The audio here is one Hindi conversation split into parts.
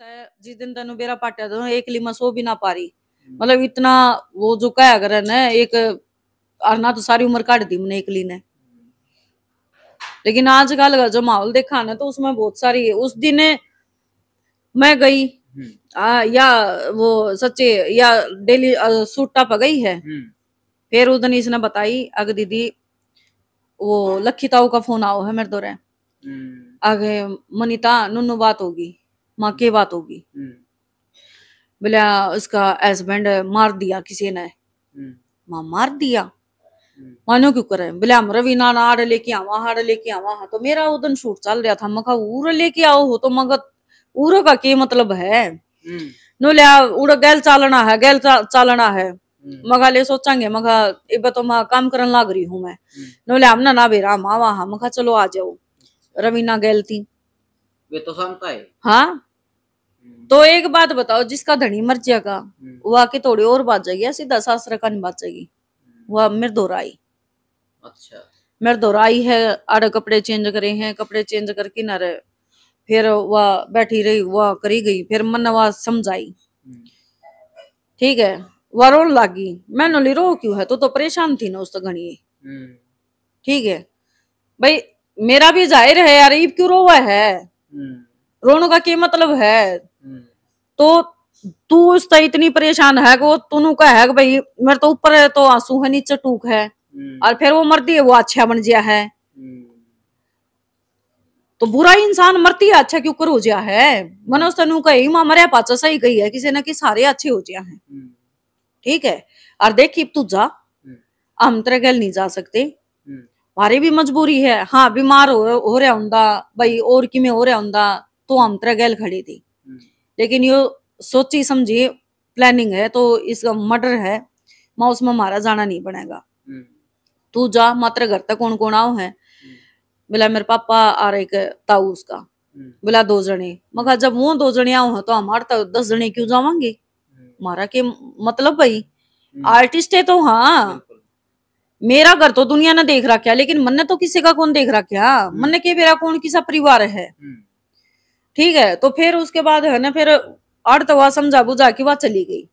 है जिस दिन तेन बेरा पाटा दो एक लिमा सो भी ना पा रही। मतलब इतना वो जो कहा कर ना एक ना तो सारी उम्र काट दी मैंने एकली ने। लेकिन आजकल का जो माहौल देखा ना तो उसमें बहुत सारी उस दिन मैं गई या वो सच्चे या डेली सूटा पर गई है। फिर उस दिन इसने बताई अगर दीदी वो लखी ताऊ का फोन आओ है मेरे दो रे आगे मनीता नुनू बात होगी माँ की बात होगी। बोला उसका हस्बैंड मार दिया किसी ने। माँ मार दिया मानो क्यों करे। बोले हम रवीना आड़ लेके आवा हाड़ लेके आवा। हाँ तो मेरा उदन शूट चल रहा था मका उड़ लेके आओ हो तो मगर उड़ का क्या मतलब है। नो लिया उड़ गैल चालना है गैल चालना है मगा ले सोचांगे मगा इब तो मैं काम करन लाग रही हूँ मैं। नो लिया हमना ना बेरा मावा हाँ मगा चलो आ जाओ रवीना गैल थी वे तो समता है। हाँ तो एक बात बताओ जिसका धनी मर जाएगा वो आके थोड़ी और बात जाएगी सीधा सासरा का नहीं बात जाएगी। वह मेरे दोहराई अच्छा मेरे दोहराई है आड़े कपड़े चेंज करे हैं कपड़े चेंज करके ना रहे। फिर वह बैठी रही वह करी गई फिर मन वह समझाई ठीक है वह रोन लागी मैं नोली रो क्यों है तो परेशान थी ना उस तो घनी ठीक है भाई मेरा भी जाहिर है यार ये क्यों रोवा है रोने का क्या मतलब है। तो तू उससे इतनी परेशान है कि तू का है कि भाई मेरे तो ऊपर है तो आंसू है नीचे टूक है और फिर वो मरती है वो अच्छा बन गया है। तो बुरा इंसान मरती है अच्छा क्यों कर हो गया है। मनोज तनु कही मां मरिया पाचा सही गई है किसी न कि सारे अच्छे हो गया है ठीक है। और देखी तू जा हम तेरे गल नहीं जा सकते हमारी भी मजबूरी है। हाँ बीमार हो रहा हुंदा भाई और कि में हो रहा हुंदा तो हम तेरे गल खड़ी थी। लेकिन यो सोची समझी प्लानिंग है तो इसका मर्डर है मां उसमें मारा जाना नहीं बनेगा। तू जा मात्र घर तक कौन कौन आओ है। बोला मेरे पापा और एक ताऊ उसका बोला 2 जने मगर जब वो 2 जने आओ है तो हमारे तो 10 जने क्यों जावांगे मारा के मतलब भाई आर्टिस्ट है तो हाँ मेरा घर तो दुनिया ने देख रखा लेकिन मन तो किसी का कौन देख रखा मन के मेरा कौन किसा परिवार है ठीक है। तो फिर उसके बाद है ना फिर अर्थ वह समझा बुझा के वह चली गई।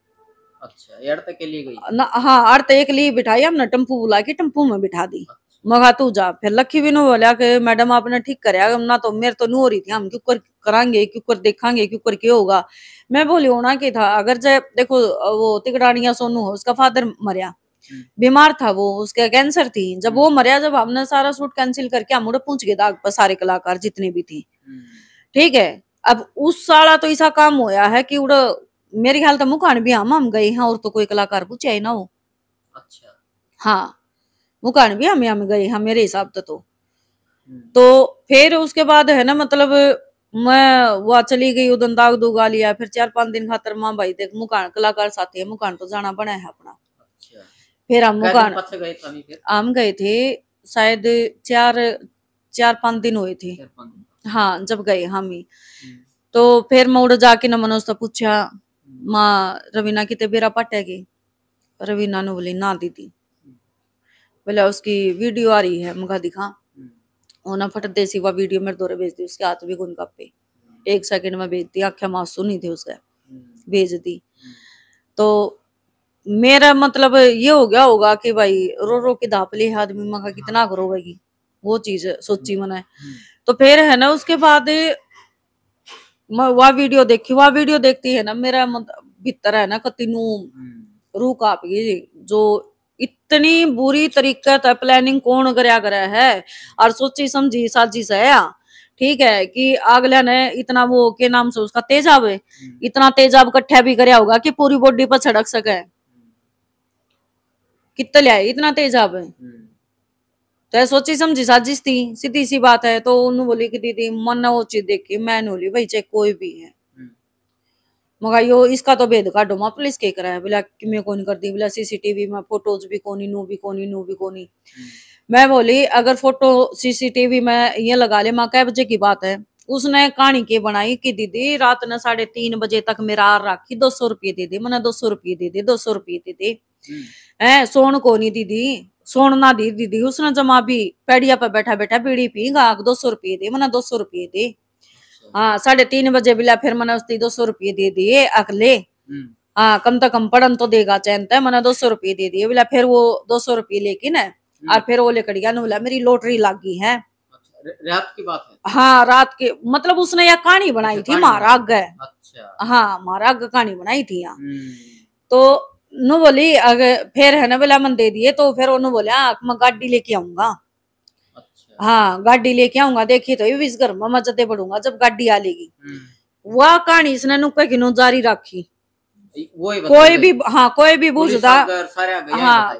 अच्छा अर्थ के लिए गई ना हाँ अर्थ एक लिए बिठाई हमने टेम्पू बुला के टेम्पू में बिठा दी मगा तू जा। फिर लक्की भी नो बोला कि मैडम आपने ठीक कराया ना तो मेरे तो नो हो रही थी हम क्यों कर करांगे क्यों कर देखांगे क्यों कर क्या होगा। मैं बोली होना की था अगर जब देखो वो तिकड़ानिया सोनू हो उसका फादर मरिया बीमार था वो उसके कैंसर थी जब वो मरिया जब हमने सारा शूट कैंसिल करके हम उड़े पूछ गए दाग पर सारे कलाकार जितने भी थे ठीक है। अब उस साला तो ऐसा काम होया है कि उड़ मेरे ख्याल तो मुकान भी हम गए हैं और तो कोई कलाकार पूछे ही ना हो। अच्छा हाँ मुकान भी हम गए हैं मेरे हिसाब से तो फिर उसके बाद है ना मतलब मैं वह चली गई उदन दाग दुगा लिया फिर 4-5 दिन खातर माँ भाई देख मुकान कलाकार साथी है मुकान तो जाना बना है अपना। अच्छा फिर हम मुकान गए हम गए थे शायद 4-5 दिन हुए थे हाँ जब गए हम ही। तो फिर मैं उड़ जाके न मनोज तो पूछा माँ रवीना की बेरा पटेगी रवीना ने बोली ना दीदी। बोला उसकी वीडियो आ रही है मुझा दिखा वो ना फट देसी वह वीडियो मेरे दौरे भेज दी उसके हाथ भी गुन कापे 1 सेकंड में भेज दी आख्या मासूम नहीं थे उसके भेज दी। तो मेरा मतलब ये हो गया होगा कि भाई रो रो के दापली आदमी मगा कितना करोगी वो चीज सोची मैंने। तो फिर है ना उसके बाद वह वीडियो देखती है ना मेरा भीतर है ना कतीनू रूह काप गई जो इतनी बुरी तरीके से प्लानिंग कौन करा है और सोची समझी साजिश है ठीक है कि अगले ने इतना वो के नाम से उसका तेजाब है इतना तेजाब इकट्ठा भी कराया होगा कि पूरी बॉडी पर छिड़क सके कितना लिया इतना तेजाब है। तो सोची समझी साजिश थी सीधी सी बात है। तो उन्होंने बोली कि दीदी मन वो चीज देखी मैं बोली भाई चाहे कोई भी है मगर यो इसका तो भेद काटो मां पुलिस के करा है बोला कि मैं कौन कर दी बोला सीसीटीवी में फोटोज भी कोनी नो भी कोनी। मैं बोली अगर फोटो सीसीटीवी में ये लगा ले माँ कै बजे की बात है उसने कहानी के बनाई कि दीदी रात ने 3:30 बजे तक मेरा आर राखी 200 रुपये दे दे मैंने 200 रुपये दे दे 200 रुपये दे दे है सोन को नहीं दीदी सोन ना दी दीदी उसने जमा भी पेड़िया पर बैठा बैठा बीड़ी पी गा 200 रुपये दे मैंने 200 रुपये दे तो। हाँ 3:30 बजे बिला फिर मैंने उसकी 200 रुपये दे दिए अगले। हाँ कम तो कम पढ़न तो देगा चैन तय, मैंने 200 रुपये दे दिए बोला। फिर वो 200 रुपये लेके ना और फिर वो लेकर गया, बोला मेरी लॉटरी लग गई है। अच्छा, रात की बात है? हाँ रात के, मतलब उसने यह कहानी बनाई थी महाराज आगे। अच्छा हाँ महाराज आगे कहानी बनाई थी यहाँ। तो नु बोली अगर फिर है ना बोला मन दे दिए, तो फिर उन्होंने बोला मैं गाड़ी लेके आऊंगा। अच्छा। हाँ गाड़ी लेके आऊंगा, देखिए तो इस घर में मजदे पड़ूंगा जब गाड़ी आ लेगी। वह कहानी इसने नुक्के की नो जारी रखी। कोई भी हाँ कोई भी बूझदा। हाँ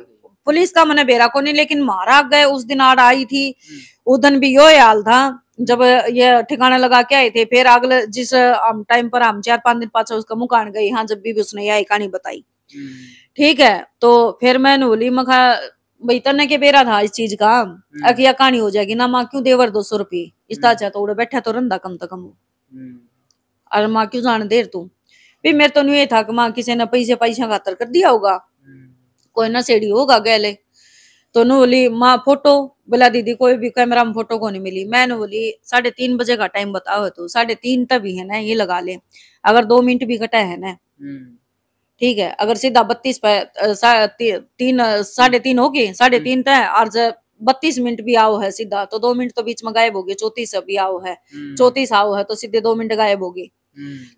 पुलिस का मैंने बेरा को नहीं, लेकिन मारा गए उस दिन आड़ आई थी। उस दिन भी यो हाल था जब ये ठिकाना लगा के आए थे। फिर अगले जिस टाइम पर हम 4-5 दिन पाछा उसका मुकान गई, हाँ जब भी उसने यह कहानी बताई। ठीक है, तो फिर मैंने बोली मखा भाई तने के बेरा था इस चीज का, अकिया कहानी हो जाएगी ना माँ क्यों देवर 200 रुपये इस ताचा तो उड़े बैठा तो रंदा कम तो कम। और माँ क्यों जान देर तू भी मेरे तो नहीं था कि माँ किसी ने पैसा खातर कर दिया होगा, कोई ना सेड़ी होगा गैले। तो नु बोली माँ फोटो, बोला दीदी कोई भी कैमरा में फोटो को नहीं मिली। मैंने बोली 3:30 बजे का टाइम बताओ, तो 3:30 तभी है ना ये लगा ले, अगर 2 मिनट भी कटा है ना ठीक है, अगर सीधा 32 पे 3:30 हो गए 3:30 तय और 32 मिनट भी आओ है सीधा तो 2 मिनट तो बीच में गायब हो गए। 34 अभी आओ है 34 आओ है तो सीधे 2 मिनट गायब हो गए।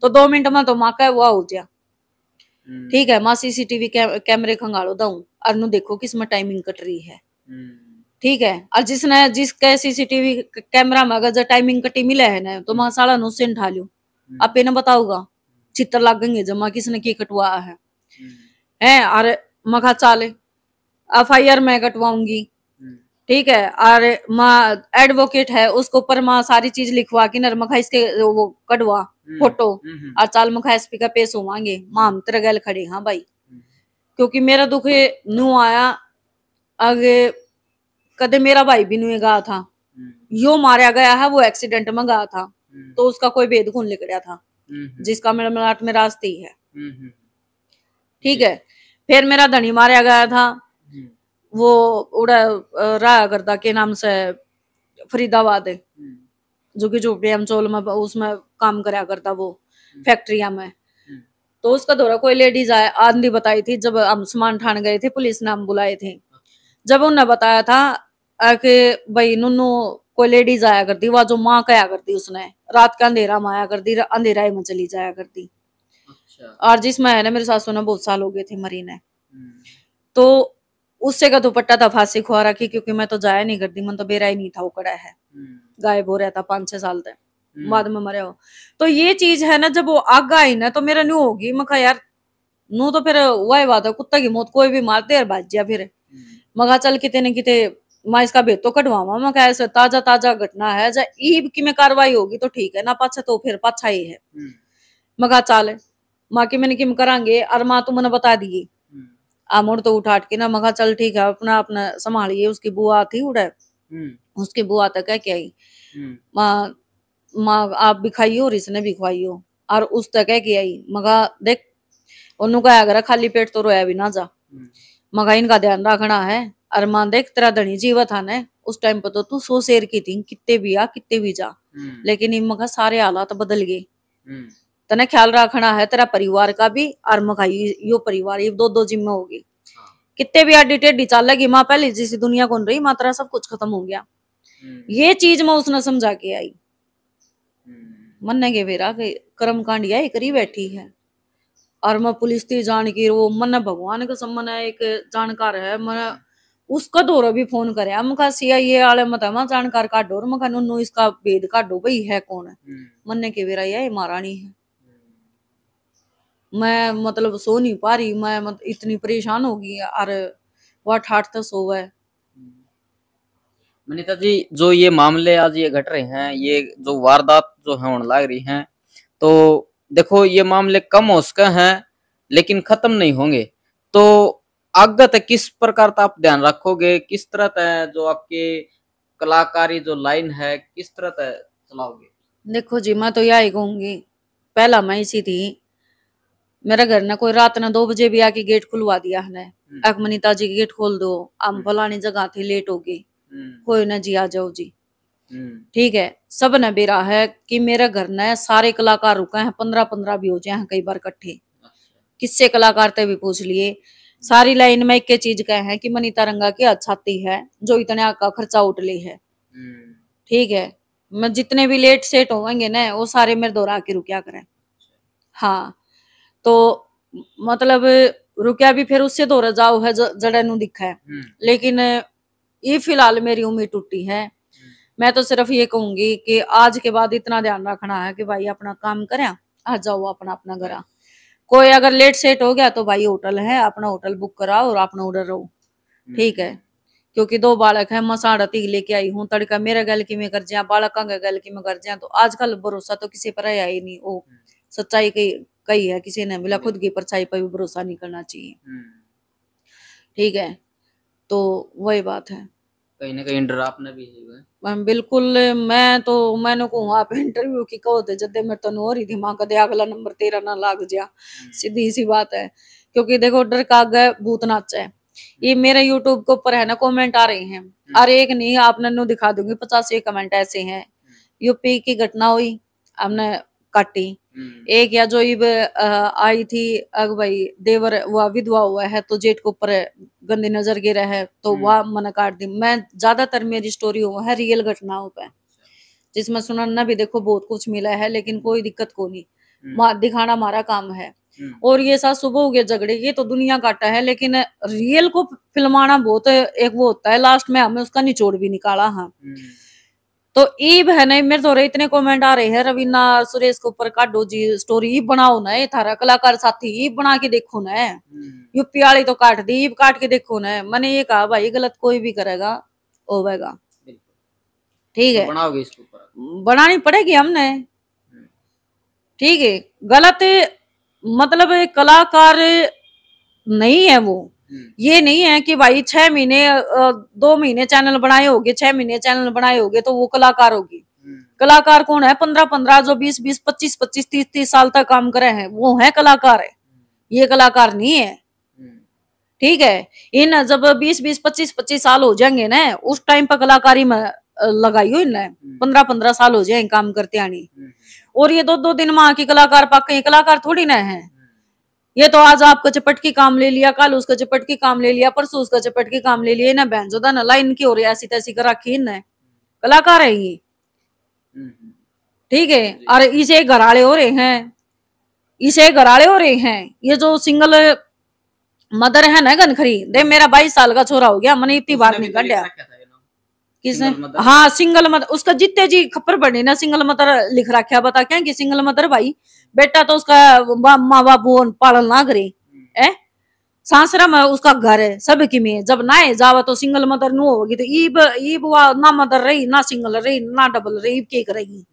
तो 2 मिनट में तो माँ का वो हो गया। ठीक है, माँ सीसीटीवी कैमरे खंगालो दाऊ और नु देखो किसमें टाइमिंग कट रही है। ठीक है, और जिसके सीसीटीवी कैमरा में अगर टाइमिंग कटी मिले है ना तो माँ साला नु से उठा लियो, आप इन्हें बताऊगा चित्र लगेंगे जमा किसने की कटवा है और मखा चाले FIR मैं कटवाऊंगी। ठीक है, और माँ एडवोकेट है उसके ऊपर माँ सारी चीज लिखवा के नर मखा इसके वो कटवा फोटो और चाल मखा SP का पेश होवांगे माँ हम तेरे गल खड़े। हाँ भाई, क्योंकि मेरा दुख न्यू आया आगे कदे मेरा भाई भी नुए गया था, यो मारा गया है वो एक्सीडेंट में गया था तो उसका कोई भेद खून लिखड़ा था जिसका मेरा मराठ में रास्ते ही है। ठीक है, फिर मेरा धनी मारा गया था वो उड़ा रहा करता के नाम से फरीदाबाद है जो कि झोपड़ी चोल में उसमें काम करा करता वो फैक्ट्रिया में। तो उसका दौरा कोई लेडीज आंधी बताई थी जब हम सामान ठान गए थे, पुलिस ने हम बुलाए थे। जब उन्होंने बताया था कि भाई नुनू कोई लेडीज आया करती, वह जो माँ कया करती उसने रात का अंधेरा में आया करती, अंधेरा में चली जाया करती। और जिसमें है ना मेरे सासू ने बहुत साल हो गए थे मरी ने, तो उससे का दुपट्टा था फांसी खुआ रखी क्योंकि मैं तो जाया नहीं करती, मन तो बेरा ही नहीं था उकड़ा है, गायब हो रहा था 5-6 साल तक बाद में मरे हो। तो ये चीज है ना जब वो आग आई ना तो मेरा न्यू होगी मखा यार नू तो फिर वही बात है कुत्ता की मौत कोई भी मारते यार भाजिया फिर मगा चल किते न किते माँ इसका भेद तो कटवावा। मैं क्या ऐसे ताजा घटना है जा ईब की में कार्रवाई होगी तो ठीक है ना, पाछा तो फिर पाछा ही है। मगा चाल माँ की मैंने किम करांगे और माँ तुमने बता दिए आमोड़ तो उठाट के ना मगा चल ठीक है अपना अपना संभालिए। उसकी बुआ थी उड़े उसकी बुआ तक है क्या आई माँ आप भी खाइयो और इसने भी खाइयो और उस तक है कि आई मगा देख उन्होंने कहा अगर खाली पेट तो रोया भी ना जा, मगा इनका ध्यान रखना है। और मां देख तेरा धनी जीवा था ना उस टाइम पर तो तू 100 शेर की थी, कितने भी आ कितने भी जा, लेकिन इन मगा सारे हालात बदल गए। तने ख्याल रखना है तेरा परिवार का भी और मगा यो परिवार ये दो जिम्मे होगी। कितने भी आडी टेढ़ी चाल लगी माँ पहले जिस दुनिया कौन रही माँ तेरा सब कुछ खत्म हो गया। ये चीज मैं उसने समझा के आई मन के फेरा कर्म कांड यही करी बैठी है। और मैं पुलिस थी जान की वो मन भगवान का सम्मान है एक जानकार है मैं उसका दौरा भी फोन करे मका CIA वाले मत जानकार काटो और मका नुनू इसका भेद काटो भाई है कौन है। मन के फेरा यही महारानी है। मैं मतलब सो नहीं पा रही, मैं इतनी परेशान होगी और वह ठाठ तो सो है। मनीता जी जो ये मामले आज ये घट रहे हैं ये जो वारदात जो है होने लग रही हैं तो देखो ये मामले कम हो सके हैं लेकिन खत्म नहीं होंगे, तो आगे तक किस प्रकार का आप ध्यान रखोगे, किस तरह तय जो आपके कलाकारी जो लाइन है किस तरह तय चलाओगे? देखो जी मैं तो यही कहूंगी पहला मैं इसी थी मेरा घर ना कोई रात ना 2 बजे भी आके गेट खुलवा दिया है मनीता जी गेट खोल दो हम फलानी जगह थे लेट हो गए कोई ना जी आ जाओ जी ठीक है, सब ने बेरा है कि मेरे घर ने सारे कलाकार रुके हैं, 15-15 भी हो जाए हैं कई बार इकट्ठे। किससे कलाकार ते भी पूछ लिए, सारी लाइन में एक चीज कहे हैं कि मनीता रंगा की अच्छाती है जो इतने का खर्चा उठ ली है। ठीक है, मैं जितने भी लेट सेट होंगे ना वो सारे मेरे दोहरा के रुकिया करें। हाँ, तो मतलब रुकिया भी फिर उससे दौरा जाओ है जड़े नु दिखा है। लेकिन ये फिलहाल मेरी उम्मीद टूटी है। मैं तो सिर्फ ये कहूंगी कि आज के बाद इतना ध्यान रखना है कि भाई अपना काम करें, आ जाओ अपना अपना घर। कोई अगर लेट सेट हो गया तो भाई होटल है, अपना होटल बुक कराओ और अपना ऑर्डर रहो। ठीक है, क्योंकि 2 बालक है, मसाड़ा तीग लेके आई हूँ, तड़का मेरे गल की में कर जाए, बालक का गल की में कर जाए, तो आजकल भरोसा तो किसी पर है ही नहीं। वो सच्चाई कही है किसी ने बोला, खुद की परछाई पर भी भरोसा नहीं करना चाहिए। ठीक है, तो वही बात है। कहीं ना कहीं डर आपने भी है। बिल्कुल, मैंने कहूँ आप इंटरव्यू की कहो थे जब मेरे तो हो रही थी माँ कदे अगला नंबर 13 ना लाग जा। सीधी सी बात है, क्योंकि देखो डर का आगे भूत नाचा है। ये मेरे यूट्यूब के ऊपर है ना कमेंट आ रहे हैं, अरे एक नहीं आपने नो दिखा दूंगी 50 कमेंट ऐसे हैं। यूपी की घटना हुई हमने काटी, एक या जो आई थी अग भाई देवर वह विधवा हुआ है तो जेठ के ऊपर गंदी नजर गिरा है तो वह मन काट दी। मैं ज्यादातर मेरी स्टोरी हुआ है रियल घटनाओं पे, जिसमें सुनना भी देखो बहुत कुछ मिला है, लेकिन कोई दिक्कत को नहीं, दिखाना हमारा काम है। और ये साथ सुबह हो गए झगड़े की तो दुनिया काटा है, लेकिन रियल को फिल्माना बहुत एक वो होता है, लास्ट में हमें उसका निचोड़ भी निकाला। हाँ, तो ईब है ना मेरे थोड़े इतने कमेंट आ रहे हैं, रवीना सुरेश के ऊपर काटो जी स्टोरी, ईब बनाओ ना, थारा कलाकार साथी ईब बना के देखो ना। यूपी वाली तो काट दी, ईब काट के देखो ना। मैंने ये कहा भाई गलत कोई भी करेगा होगा। ठीक है, बनाओगे इसके ऊपर, बनानी पड़ेगी हमने। ठीक है, गलत मतलब कलाकार नहीं है वो। ये नहीं है कि भाई 6 महीने 2 महीने चैनल बनाए होगे, 6 महीने चैनल बनाए होगे तो वो कलाकार होगी। कलाकार कौन है? 15-15 जो 20-20 25-25 30-30 साल तक काम करे हैं वो है कलाकार है, ये कलाकार नहीं है। ठीक है, इन जब 20-20 25-25 साल हो जाएंगे ना उस टाइम पर कलाकारी में लगाई हो इनने 15-15 साल हो जाए काम करते आनी। और ये 2-2 दिन माँ की कलाकार पाके कलाकार थोड़ी ना है। ये तो आज आपका चपट की काम ले लिया, कल उसका चपट की काम ले लिया, परसों उसका चपट की काम ले लिया ना, बहन जोदा ना लाइन की हो रही ऐसी तैसी कर रखी इनने, कलाकार है ये। ठीक है, और इसे घराड़े हो रहे हैं, इसे घराड़े हो रहे हैं। ये जो सिंगल मदर है ना गनखरी दे, मेरा 22 साल का छोरा हो गया, मैंने इतनी बार नहीं काटा। किसने? हाँ सिंगल मदर, उसका जितने जी खबर पड़ी ना सिंगल मदर लिख रखा। बता क्या कि सिंगल मदर भाई बेटा तो उसका माँ बाबू पालन ना करे है, सासरा में उसका घर है सब की में, जब ना जावा तो सिंगल मदर नु होगी तो ईब ना मदर रही ना सिंगल रही ना डबल रही, ईब के करेगी,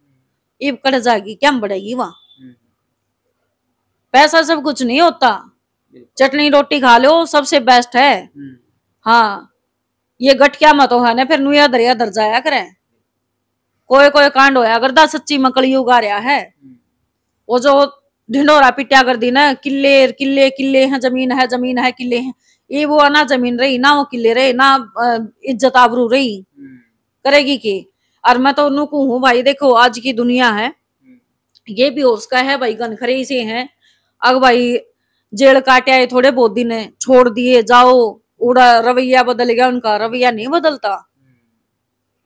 ईब कट जाएगी क्या बढ़ेगी वहां। पैसा सब कुछ नहीं होता, चटनी रोटी खा लो सबसे बेस्ट है। हाँ, ये गठिया मत हो है ना फिर नुया दरिया दर जाया करे। कोई कोई कांड होया करदा सच्ची मकड़ी उगा रहा है, वो जो ढिंडोरा पिट्या कर दी ना, किले किले किले हैं, जमीन है किले हैं, ये वो ना जमीन रही ना वो किले रहे ना इज्जत आबरू रही, करेगी की। और मैं तो उनको हूँ भाई देखो आज की दुनिया है, ये भी उसका है भाई गनखरे से है। अब भाई जेल काटे आए थोड़े बहुत दिन छोड़ दिए जाओ, उड़ा रवैया बदल गया, उनका रवैया नहीं बदलता।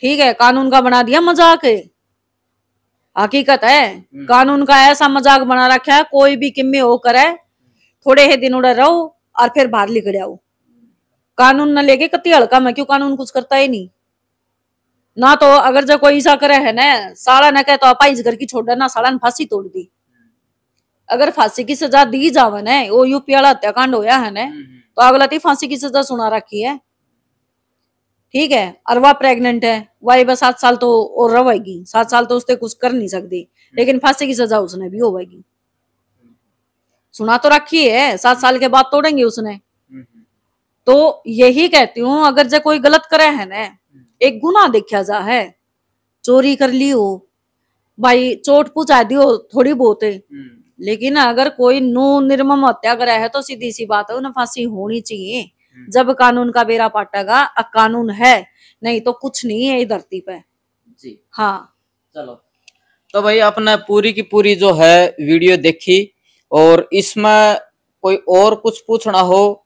ठीक है, कानून का बना दिया मजाक, हकीकत है कानून का ऐसा मजाक बना रखा है, कोई भी किम्मे हो करे थोड़े ही दिन उड़े रहो और फिर बाहर निकल आओ। कानून न लेके कति हल्का में, क्यों कानून कुछ करता ही नहीं ना। तो अगर जो कोई ऐसा करे है ना साला न कहे तो आपा इस घर की छोड़ ना, साला ने फांसी तोड़ दी। अगर फांसी की सजा दी जावे ना, वो यूपी वाला हत्याकांड होया है ना तो अगला थी फांसी की सजा सुना रखी है। ठीक है, और वह प्रेग्नेंट है, वही बस 7 साल तो और रहेगी, 7 साल तो उससे कुछ कर नहीं सकती, लेकिन फांसी की सजा उसने भी होगी। सुना तो रखी है 7 साल के बाद तोड़ेंगे उसने। तो यही कहती हूँ अगर जो कोई गलत करे है ना, एक गुना देखा जा है, चोरी कर ली हो भाई, चोट पहुंचा दी हो थोड़ी बहुत है, लेकिन अगर कोई निर्मम हत्या करा है तो सीधी सी बात है उन्हें फांसी होनी चाहिए। जब कानून का बेड़ा पाटेगा, कानून है, नहीं तो कुछ नहीं है इस धरती पे। जी हाँ। चलो, तो भाई आपने पूरी की पूरी जो है वीडियो देखी, और इसमें कोई और कुछ पूछना हो,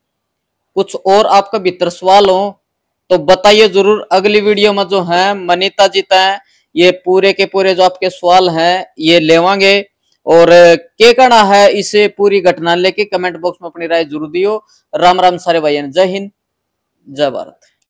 कुछ और आपका भीतर सवाल हो तो बताइए जरूर। अगली वीडियो में जो है मनीता जी तय ये पूरे के पूरे जो आपके सवाल हैं ये लेवांगे, और क्या कहना है इसे पूरी घटना लेके कमेंट बॉक्स में अपनी राय जरूर दियो। राम राम सारे भाई, जय हिंद जय भारत।